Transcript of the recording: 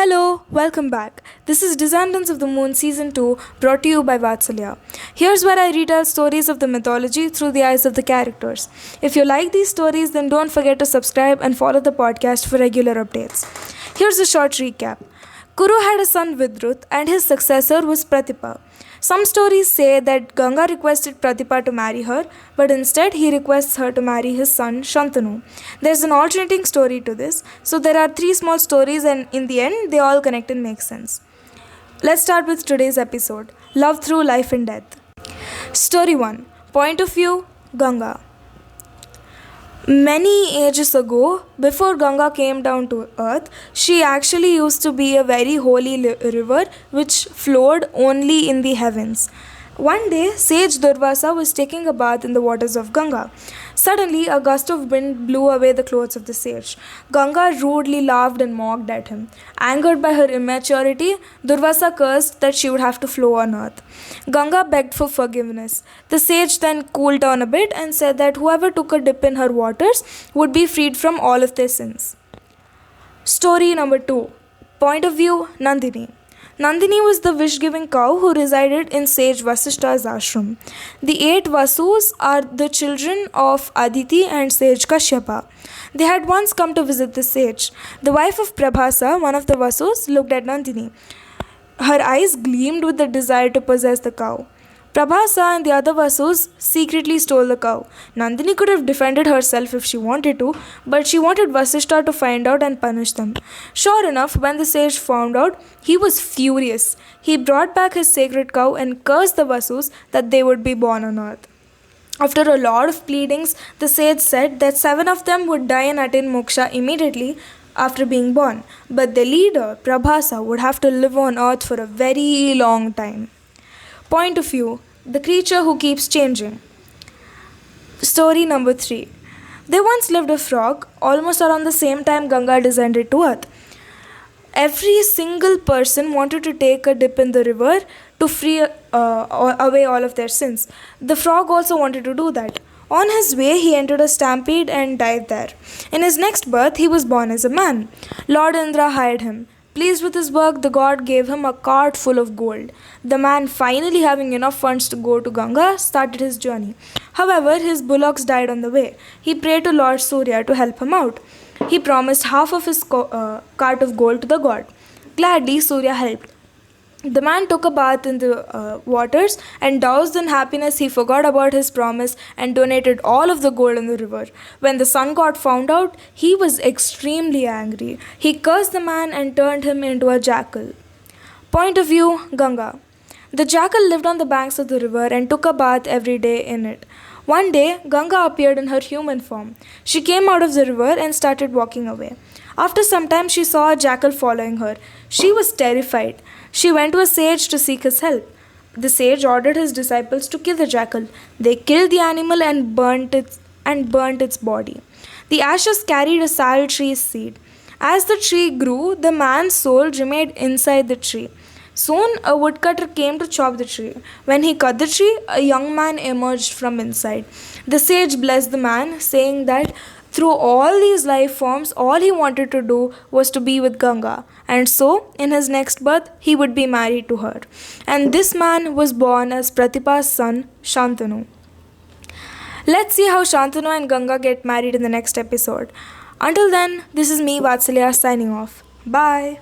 Hello, welcome back. This is Descendants of the Moon Season 2 brought to you by Vatsalya. Here's where I retell stories of the mythology through the eyes of the characters. If you like these stories, then don't forget to subscribe and follow the podcast for regular updates. Here's a short recap. Kuru had a son Vidrut and his successor was Pratipa. Some stories say that Ganga requested Pratipa to marry her, but instead he requests her to marry his son Shantanu. There's an alternating story to this, so there are three small stories, and in the end, they all connect and make sense. Let's start with today's episode Love Through Life and Death. Story 1 Point of View Ganga. Many ages ago, before Ganga came down to earth, she actually used to be a very holy river which flowed only in the heavens. One day, sage Durvasa was taking a bath in the waters of Ganga. Suddenly, a gust of wind blew away the clothes of the sage. Ganga rudely laughed and mocked at him. Angered by her immaturity, Durvasa cursed that she would have to flow on earth. Ganga begged for forgiveness. The sage then cooled down a bit and said that whoever took a dip in her waters would be freed from all of their sins. Story number 2 Point of View Nandini. Nandini was the wish-giving cow who resided in sage Vasishta's ashram. The 8 Vasus are the children of Aditi and sage Kashyapa. They had once come to visit the sage. The wife of Prabhasa, one of the Vasus, looked at Nandini. Her eyes gleamed with the desire to possess the cow. Prabhasa and the other Vasus secretly stole the cow. Nandini could have defended herself if she wanted to, but she wanted Vasishta to find out and punish them. Sure enough, when the sage found out, he was furious. He brought back his sacred cow and cursed the Vasus that they would be born on earth. After a lot of pleadings, the sage said that 7 of them would die and attain moksha immediately after being born, but the leader, Prabhasa, would have to live on earth for a very long time. Point of View The Creature Who Keeps Changing. Story number 3 There once lived a frog almost around the same time Ganga descended to earth. Every single person wanted to take a dip in the river to free away all of their sins. The frog also wanted to do that. On his way, he entered a stampede and died there. In his next birth, he was born as a man. Lord Indra hired him. Pleased with his work, the god gave him a cart full of gold. The man, finally having enough funds to go to Ganga, started his journey. However, his bullocks died on the way. He prayed to Lord Surya to help him out. He promised half of his cart of gold to the god. Gladly, Surya helped. The man took a bath in the waters, and doused in happiness, he forgot about his promise and donated all of the gold in the river. When the sun god found out, he was extremely angry. He cursed the man and turned him into a jackal. Point of View Ganga. The jackal lived on the banks of the river and took a bath every day in it. One day, Ganga appeared in her human form. She came out of the river and started walking away. After some time, she saw a jackal following her. She was terrified. She went to a sage to seek his help. The sage ordered his disciples to kill the jackal. They killed the animal and burnt its body. The ashes carried a sal tree's seed. As the tree grew, the man's soul remained inside the tree. Soon, a woodcutter came to chop the tree. When he cut the tree, a young man emerged from inside. The sage blessed the man, saying that through all these life forms, all he wanted to do was to be with Ganga. And so, in his next birth, he would be married to her. And this man was born as Pratipa's son, Shantanu. Let's see how Shantanu and Ganga get married in the next episode. Until then, this is me, Vatsalya, signing off. Bye.